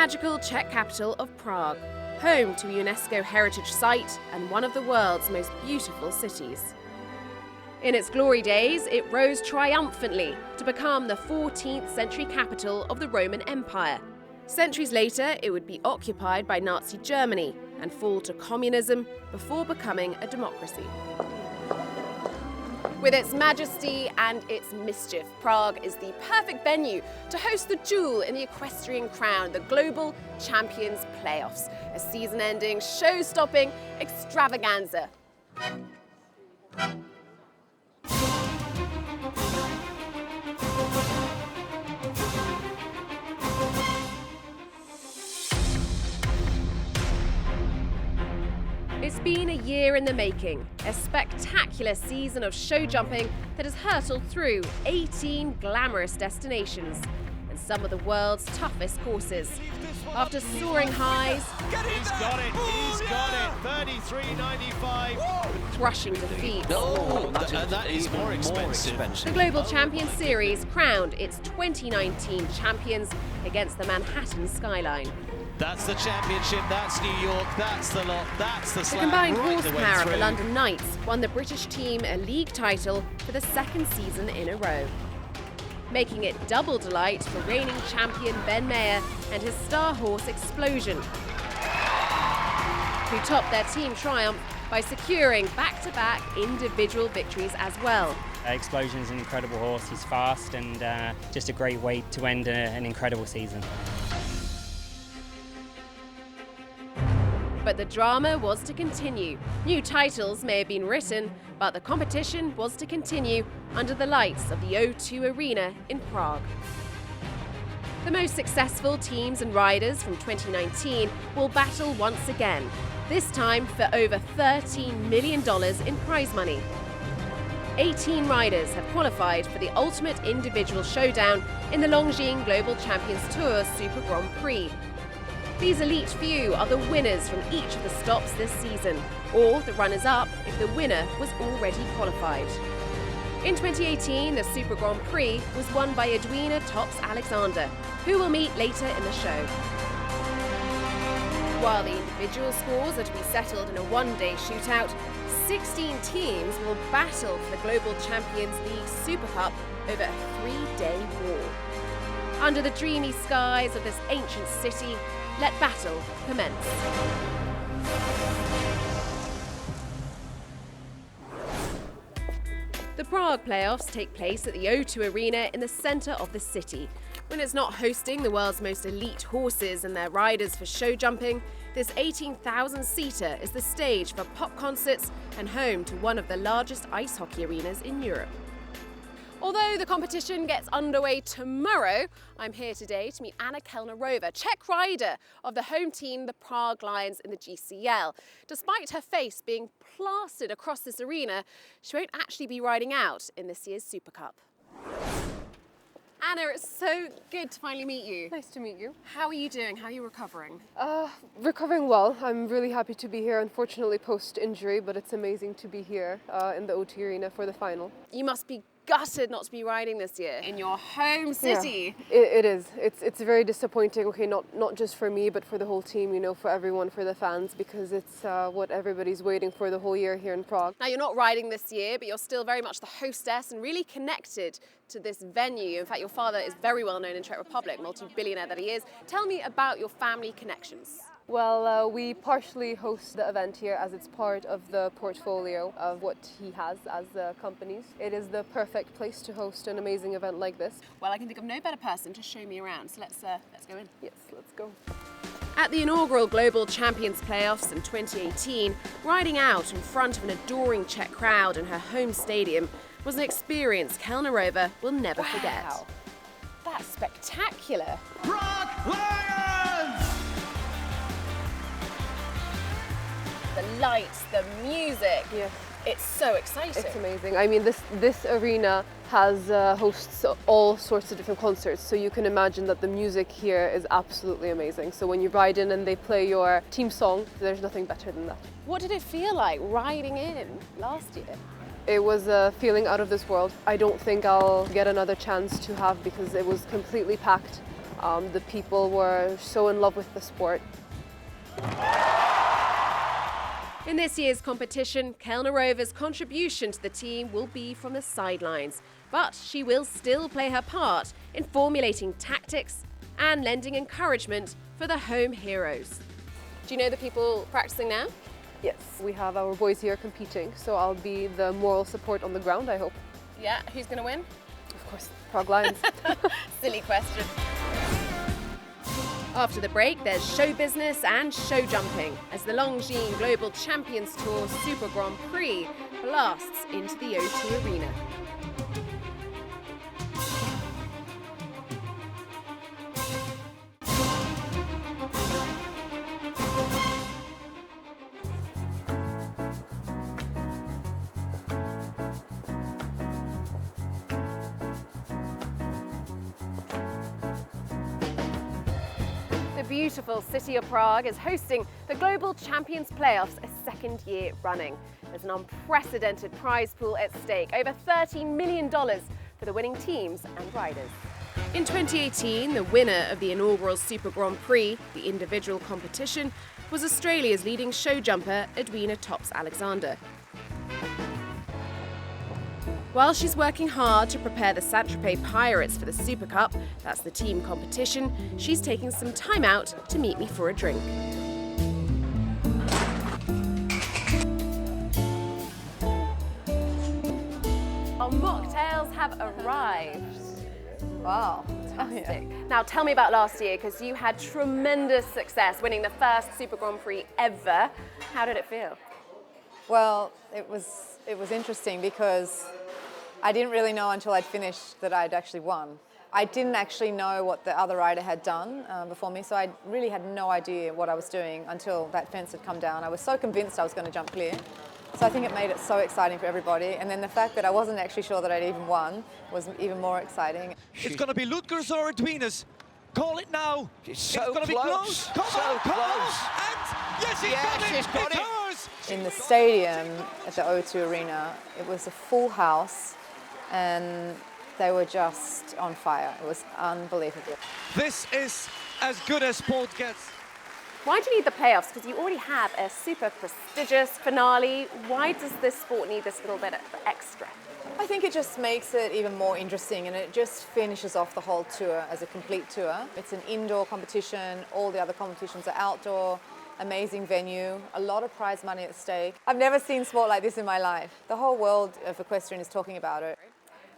magical Czech capital of Prague, home to a UNESCO heritage site and one of the world's most beautiful cities. In its glory days, it rose triumphantly to become the 14th century capital of the Roman Empire. Centuries later, it would be occupied by Nazi Germany and fall to communism before becoming a democracy. With its majesty and its mischief, Prague is the perfect venue to host the jewel in the equestrian crown, the Global Champions Playoffs, a season-ending, show-stopping extravaganza. It's been a year in the making, a spectacular season of show jumping that has hurtled through 18 glamorous destinations and some of the world's toughest courses. After soaring highs, He's got it, 33.95. crushing defeats, That is more expensive. the Global Champions Series crowned its 2019 champions against the Manhattan skyline. That's the championship, that's New York, that's the lot, that's the The slam combined right the way horsepower of the through. London Knights won the British team a league title for the second season in a row, making it double delight for reigning champion Ben Mayer and his star horse Explosion, who topped their team triumph by securing back-to-back individual victories as well. Explosion is an incredible horse, he's fast and just a great way to end an incredible season. But the drama was to continue. New titles may have been written, but the competition was to continue under the lights of the O2 Arena in Prague. The most successful teams and riders from 2019 will battle once again, this time for over $13 million in prize money. 18 riders have qualified for the ultimate individual showdown in the Longines Global Champions Tour Super Grand Prix. These elite few are the winners from each of the stops this season, or the runners-up if the winner was already qualified. In 2018, the Super Grand Prix was won by Edwina Tops-Alexander, who we'll meet later in the show. While the individual scores are to be settled in a one-day shootout, 16 teams will battle for the Global Champions League Super Cup over a 3-day war. Under the dreamy skies of this ancient city, let battle commence. The Prague playoffs take place at the O2 Arena in the centre of the city. When it's not hosting the world's most elite horses and their riders for show jumping, this 18,000-seater is the stage for pop concerts and home to one of the largest ice hockey arenas in Europe. Although the competition gets underway tomorrow, I'm here today to meet Anna Kelnerova, Czech rider of the home team, the Prague Lions in the GCL. Despite her face being plastered across this arena, she won't actually be riding out in this year's Super Cup. Anna, it's so good to finally meet you. Nice to meet you. How are you doing? How are you recovering? Recovering well. I'm really happy to be here, unfortunately post-injury, but it's amazing to be here in the O2 Arena for the final. You must be gutted not to be riding this year in your home city. Yeah, it is. It's very disappointing. Okay, not just for me, but for the whole team. You know, for everyone, for the fans, because it's what everybody's waiting for the whole year here in Prague. Now you're not riding this year, but you're still very much the hostess and really connected to this venue. In fact, your father is very well known in Czech Republic, multi-billionaire that he is. Tell me about your family connections. Well, we partially host the event here as it's part of the portfolio of what he has as companies. It is the perfect place to host an amazing event like this. Well, I can think of no better person to show me around, so let's go in. Yes, let's go. At the inaugural Global Champions Playoffs in 2018, riding out in front of an adoring Czech crowd in her home stadium was an experience Kelnerova will never forget. That's spectacular. Prague Lions! The lights, the music. Yes. It's so exciting. It's amazing. I mean, this arena has hosts all sorts of different concerts, so you can imagine that the music here is absolutely amazing. So when you ride in and they play your team song, there's nothing better than that. What did it feel like riding in last year? It was a feeling out of this world. I don't think I'll get another chance to have because it was completely packed. The people were so in love with the sport. In this year's competition, Kelnerova's contribution to the team will be from the sidelines, but she will still play her part in formulating tactics and lending encouragement for the home heroes. Do you know the people practicing now? Yes, we have our boys here competing, so I'll be the moral support on the ground, I hope. Yeah, who's going to win? Of course, Prague Lions. Silly question. After the break, there's show business and show jumping as the Longines Global Champions Tour Super Grand Prix blasts into the O2 Arena. The beautiful city of Prague is hosting the Global Champions Playoffs a second year running. There's an unprecedented prize pool at stake, over $13 million for the winning teams and riders. In 2018, the winner of the inaugural Super Grand Prix, the individual competition, was Australia's leading show jumper, Edwina Tops-Alexander. While she's working hard to prepare the Saint-Tropez Pirates for the Super Cup, that's the team competition, she's taking some time out to meet me for a drink. Our mocktails have arrived. Wow. Fantastic. Now tell me about last year, because you had tremendous success winning the first Super Grand Prix ever. How did it feel? Well, it was interesting because I didn't really know until I'd finished that I'd actually won. I didn't actually know what the other rider had done before me, so I really had no idea what I was doing until that fence had come down. I was so convinced I was going to jump clear. So I think it made it so exciting for everybody. And then the fact that I wasn't actually sure that I'd even won was even more exciting. It's going to be Lutger's or Edwina's. Call it now. She's so it's going to be close. Come so on, come close. on. And yes, She's got it. Hers. In the stadium at the O2 Arena, it was a full house and they were just on fire. It was unbelievable. This is as good as sport gets. Why do you need the playoffs? Because you already have a super prestigious finale. Why does this sport need this little bit of extra? I think it just makes it even more interesting and it just finishes off the whole tour as a complete tour. It's an indoor competition, all the other competitions are outdoor, amazing venue, a lot of prize money at stake. I've never seen sport like this in my life. The whole world of equestrian is talking about it.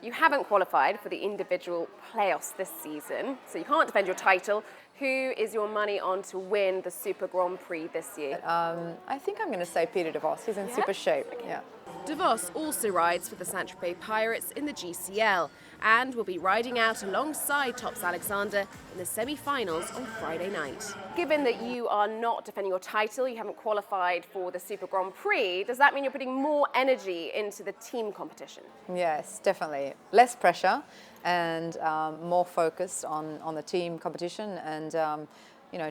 You haven't qualified for the individual playoffs this season, so you can't defend your title. Who is your money on to win the Super Grand Prix this year? I think I'm going to say Peter Davos. He's in super shape. Yeah. Davos also rides for the Saint-Tropez Pirates in the GCL and will be riding out alongside Tops-Alexander in the semi-finals on Friday night. Given that you are not defending your title, you haven't qualified for the Super Grand Prix, does that mean you're putting more energy into the team competition? Yes, definitely. Less pressure and more focused on the team competition and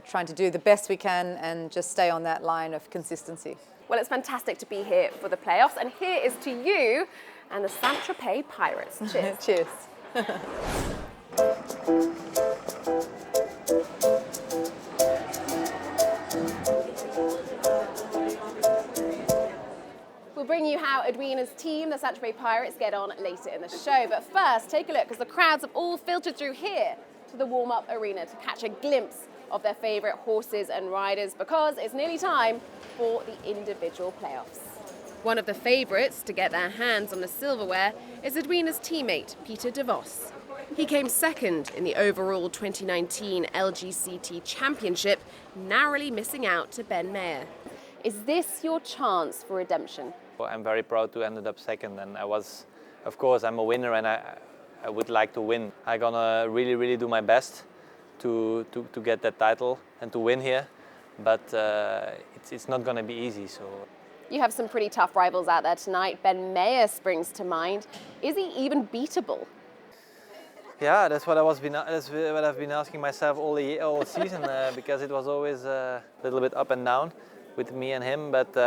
trying to do the best we can and just stay on that line of consistency. Well, it's fantastic to be here for the playoffs, and here is to you and the Saint-Tropez Pirates. Cheers. Cheers. We'll bring you how Edwina's team, the Saint-Tropez Pirates, get on later in the show. But first, take a look, because the crowds have all filtered through here to the warm-up arena to catch a glimpse of their favourite horses and riders, because it's nearly time for the individual playoffs. One of the favourites to get their hands on the silverware is Edwina's teammate, Peter Davos. He came second in the overall 2019 LGCT Championship, narrowly missing out to Ben Mayer. Is this your chance for redemption? I'm very proud to end up second, and of course, I'm a winner and I would like to win. I'm gonna really do my best to get that title and to win here, but it's not gonna be easy. So. You have some pretty tough rivals out there tonight. Ben Mayer springs to mind. Is he even beatable? Yeah, that's what I've been asking myself all season because it was always a little bit up and down with me and him. But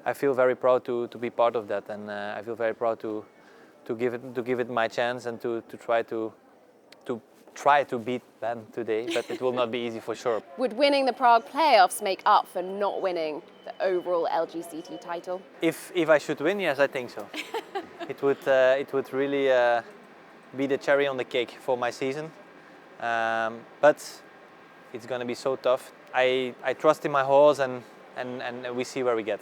I feel very proud to be part of that, and I feel very proud to give it my chance and to try to try to beat Ben today, but it will not be easy for sure. Would winning the Prague playoffs make up for not winning the overall LGCT title? If I should win, yes, I think so. It would really be the cherry on the cake for my season. But it's going to be so tough. I trust in my horse, and we see where we get.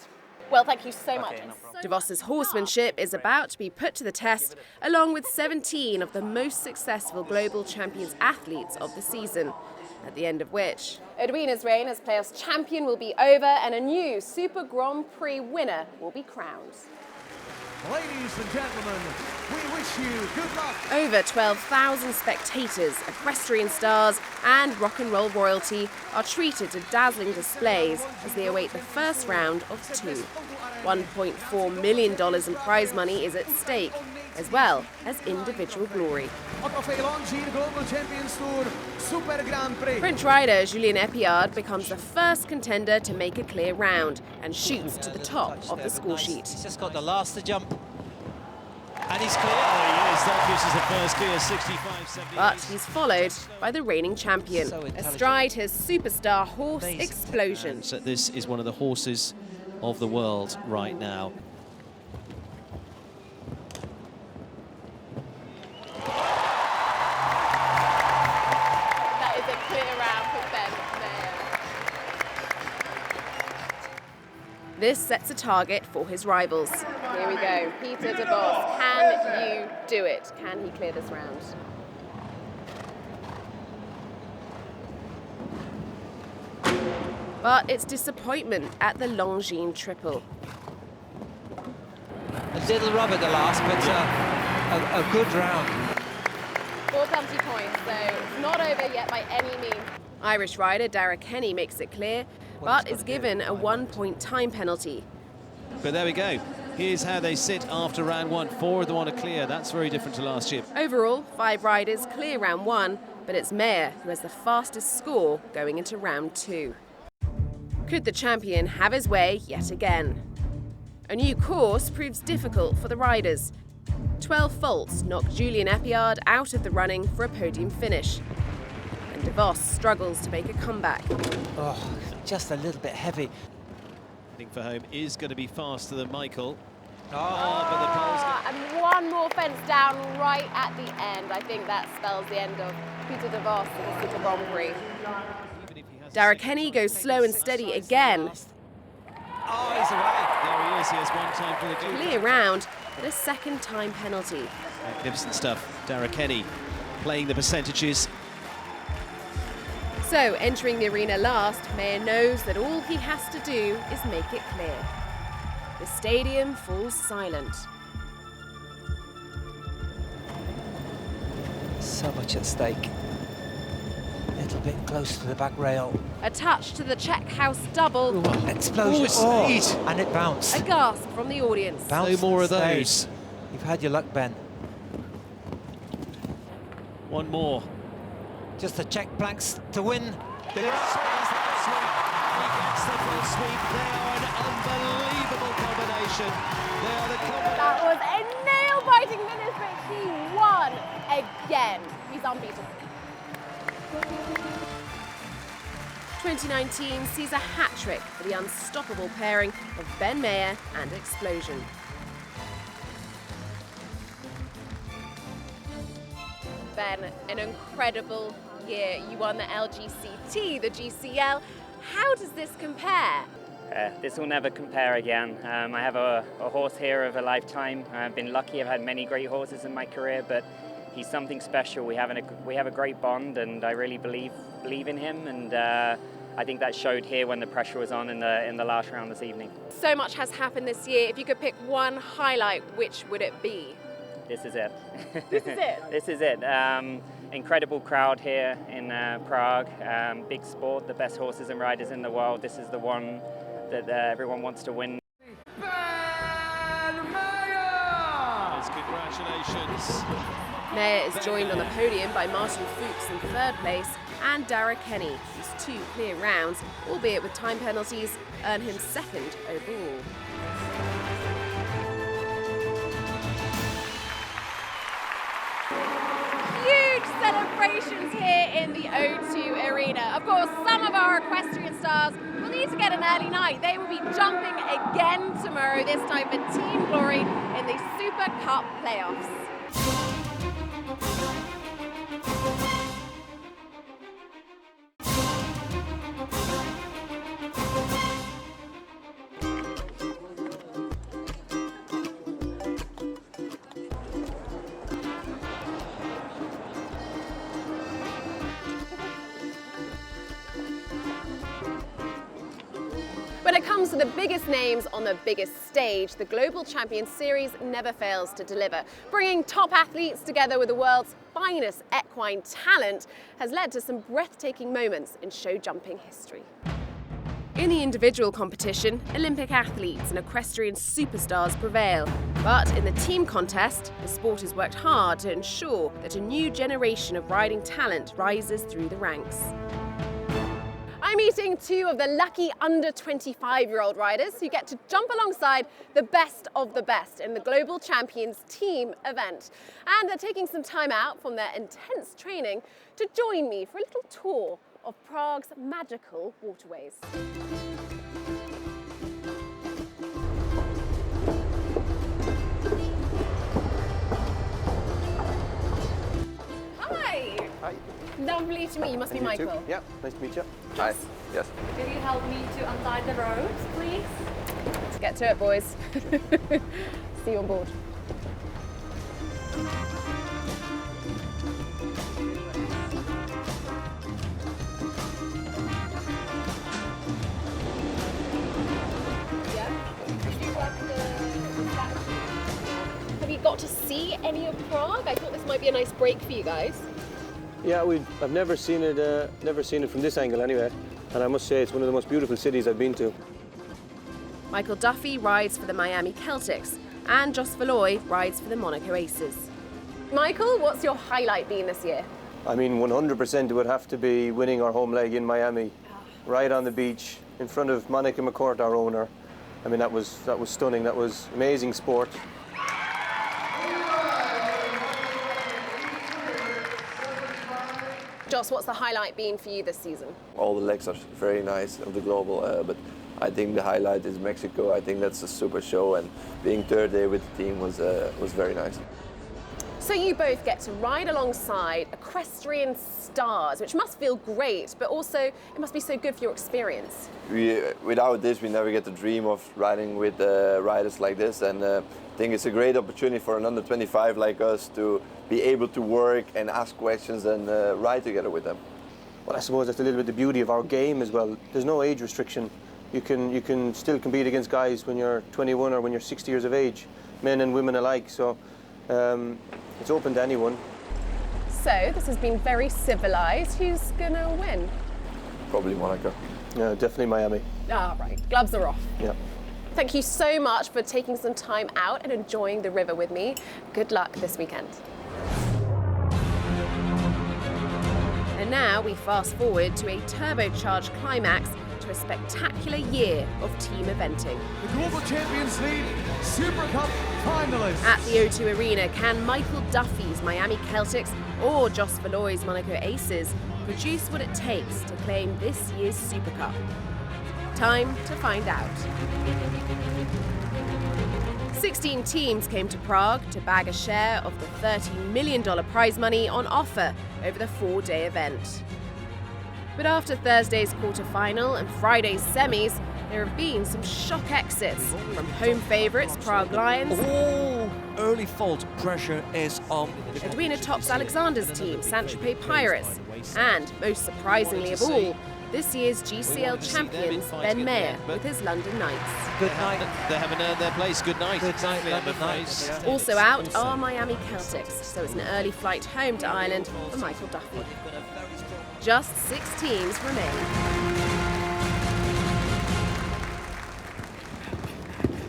Well, thank you so much. No problem. Davos's horsemanship is about to be put to the test, along with 17 of the most successful global champions athletes of the season, at the end of which Edwina's reign as playoffs champion will be over and a new Super Grand Prix winner will be crowned. Ladies and gentlemen, we wish you good luck. Over 12,000 spectators, equestrian stars and rock and roll royalty are treated to dazzling displays as they await the first round of 2. $1.4 million in prize money is at stake, as well as individual glory. Longines Global Champions Tour Super Grand Prix. French rider Julien Epiard becomes the first contender to make a clear round and shoots to the top of the score sheet. He's just got the last to jump. And he's clear. Oh, he is. That gives us the first clear, 65-78. But he's followed by the reigning champion, astride his superstar horse Explosion. So this is one of the horses of the world right now. That is a clear round for Ben Mayer. This sets a target for his rivals. Here we go. Peter Davos, can you do it? Can he clear this round? But it's disappointment at the Longines triple. A little rub at the last, but a good round. 4 penalty points, so it's not over yet by any means. Irish rider Dara Kenny makes it clear, but is given a 1-point time penalty. But there we go. Here's how they sit after round 1. 4 of them want to clear. That's very different to last year. Overall, 5 riders clear round 1, but it's Mayer who has the fastest score going into round 2. Could the champion have his way yet again? A new course proves difficult for the riders. 12 faults knock Julien Epiard out of the running for a podium finish. And Davos struggles to make a comeback. Oh, just a little bit heavy. Heading for home is going to be faster than Michael. And one more fence down right at the end. I think that spells the end of Peter Davos in the Super Grand Prix. Dara Kenny goes slow and steady again. Oh, he's away. There he is. He has 1 time for the Duke. Clear round, but a second time penalty. Magnificent stuff. Dara Kenny playing the percentages. So, entering the arena last, Mayer knows that all he has to do is make it clear. The stadium falls silent. So much at stake. A little bit close to the back rail. A touch to the check house double. Ooh, explosion. Oh, and it bounced. A gasp from the audience. Bounced no more of and stayed. those. You've had your luck, Ben. One more. Just the check planks to win. He gets the full sweep. They are an unbelievable combination. They are the combination. That was a nail-biting finish, but he won again. He's unbeatable. 2019 sees a hat-trick for the unstoppable pairing of Ben Mayer and Explosion. Ben, an incredible year. You won the LGCT, the GCL. How does this compare? This will never compare again. I have a horse here of a lifetime. I've been lucky, I've had many great horses in my career, but he's something special. We have a great bond, and I really believe in him, and I think that showed here when the pressure was on in the last round this evening. So much has happened this year. If you could pick one highlight, which would it be? This is it. This is it? This is it. Incredible crowd here in Prague. Big sport, the best horses and riders in the world. This is the one that everyone wants to win. Congratulations. Mayer is joined on the podium by Martin Fuchs in 3rd place and Dara Kenny, whose 2 clear rounds, albeit with time penalties, earn him 2nd overall. Huge celebration celebrations here in the O2 Arena. Of course, some of our equestrian stars will need to get an early night. They will be jumping again tomorrow, this time for Team Glory in the Super Cup playoffs. When it comes to the biggest names on the biggest stage, the Global Champions Series never fails to deliver. Bringing top athletes together with the world's finest equine talent has led to some breathtaking moments in show jumping history. In the individual competition, Olympic athletes and equestrian superstars prevail. But in the team contest, the sport has worked hard to ensure that a new generation of riding talent rises through the ranks. I'm meeting two of the lucky under 25-year-old riders who get to jump alongside the best of the best in the Global Champions team event. And they're taking some time out from their intense training to join me for a little tour of Prague's magical waterways. Hi! Hi. Lovely to meet you. You must be Michael. Too. Yeah, nice to meet you. Hi. Yes. Will you help me to untie the ropes, please? Let's get to it, boys. See you on board. Have you got to see any of Prague? I thought this might be a nice break for you guys. Yeah, I've never seen it from this angle anyway, and I must say it's one of the most beautiful cities I've been to. Michael Duffy rides for the Miami Celtics, and Jos Valois rides for the Monaco Aces. Michael, what's your highlight been this year? I mean, 100% it would have to be winning our home leg in Miami, right on the beach, in front of Monica McCourt, our owner. I mean, that was stunning. That was amazing sport. Jos, what's the highlight been for you this season? All the legs are very nice of the global, but I think the highlight is Mexico. I think that's a super show, and being third there with the team was very nice. So you both get to ride alongside equestrian stars, which must feel great, but also it must be so good for your experience. Without this, we never get to dream of riding with riders like this, and I think it's a great opportunity for an under 25 like us to be able to work and ask questions and ride together with them. Well, I suppose that's a little bit the beauty of our game as well. There's no age restriction. You can still compete against guys when you're 21 or when you're 60 years of age, men and women alike. So it's open to anyone. So this has been very civilized. Who's gonna win? Probably Monaco. Yeah, definitely Miami. Ah, right. Gloves are off. Yeah. Thank you so much for taking some time out and enjoying the river with me. Good luck this weekend. And now we fast forward to a turbocharged climax to a spectacular year of team eventing. The Global Champions League Super Cup finalists. At the O2 Arena, can Michael Duffy's Miami Celtics or Jos Valois' Monaco Aces produce what it takes to claim this year's Super Cup? Time to find out. 16 teams came to Prague to bag a share of the $30 million prize money on offer over the 4-day event. But after Thursday's quarter-final and Friday's semis, there have been some shock exits from home favourites Prague Lions. Oh, early fault pressure is on. Edwina Top's Alexander's team, Saint-Tropez Pirates, and, most surprisingly of all, this year's GCL champions, Ben Mayer, with his London Knights. Good night. They haven't earned their place. Good night. Good night, London Knights. Also out are Miami Celtics, so it's an early flight home to Ireland for Michael Duffy. Just 6 teams remain.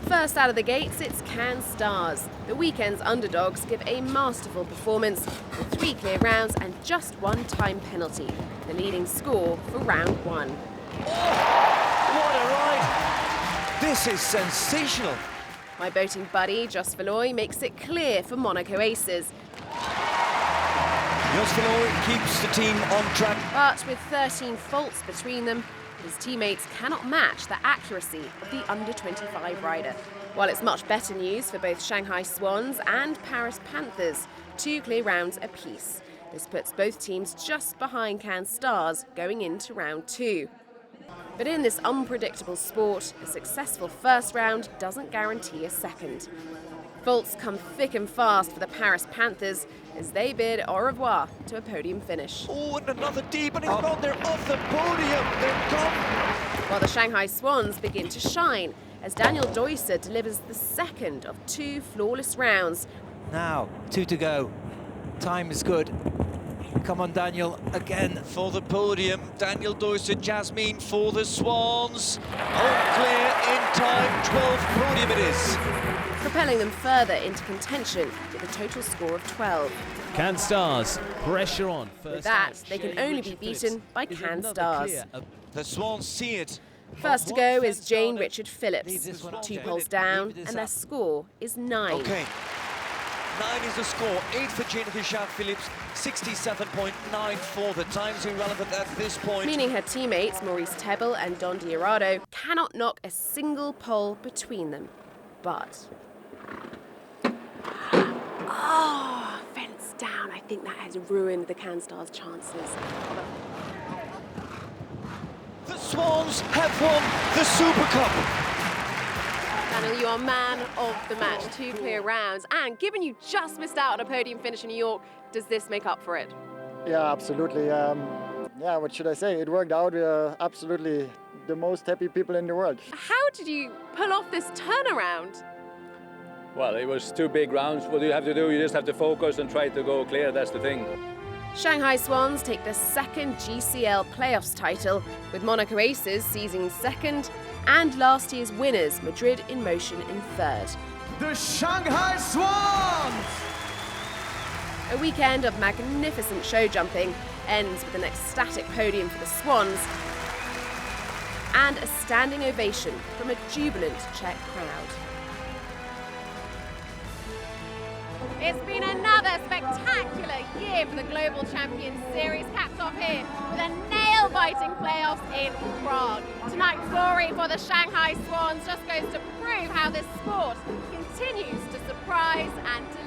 First out of the gates, it's Cannes Stars. The weekend's underdogs give a masterful performance with 3 clear rounds and just 1 time penalty, the leading score for round 1. What a ride! This is sensational. My boating buddy, Jos Valois, makes it clear for Monaco Aces. Josvelo keeps the team on track. But with 13 faults between them, his teammates cannot match the accuracy of the under-25 rider. While it's much better news for both Shanghai Swans and Paris Panthers, 2 clear rounds apiece. This puts both teams just behind Cannes Stars going into round 2. But in this unpredictable sport, a successful first round doesn't guarantee a second. Faults come thick and fast for the Paris Panthers as they bid au revoir to a podium finish. Oh, and another deep, and it's gone. They're off the podium. They're gone. While the Shanghai Swans begin to shine as Daniel Deusser delivers the second of 2 flawless rounds. Now, 2 to go. Time is good. Come on, Daniel, again. For the podium, Daniel Deusser, Jasmine for the Swans. All clear in time, 12th podium it is. Propelling them further into contention with a total score of 12. Cannes Stars, pressure on. With that, they can only be beaten by Cannes Stars. The Swans see it. First to go is Jane Richard Phillips, 2 poles down, and their score is 9. Okay. 9 is the score. 8 for Jane Richard Phillips, 67.94. The time's irrelevant at this point. Meaning her teammates, Maurice Tebel and Don Diarado, cannot knock a single pole between them. But... oh, fence down. I think that has ruined the Cannes Stars' chances. The Swans have won the Super Cup. Daniel, you are man of the match, 2 clear rounds, and given you just missed out on a podium finish in New York, does this make up for it? Yeah, absolutely. Yeah, what should I say? It worked out. We are absolutely the most happy people in the world. How did you pull off this turnaround? Well, it was 2 big rounds. What do you have to do? You just have to focus and try to go clear. That's the thing. Shanghai Swans take their 2nd GCL playoffs title, with Monaco Aces seizing 2nd, and last year's winners, Madrid in Motion, in 3rd. The Shanghai Swans! A weekend of magnificent show jumping ends with an ecstatic podium for the Swans and a standing ovation from a jubilant Czech crowd. It's been another spectacular year for the Global Champions Series, capped off here with a nail-biting playoffs in Prague. Tonight's glory for the Shanghai Swans just goes to prove how this sport continues to surprise and delight.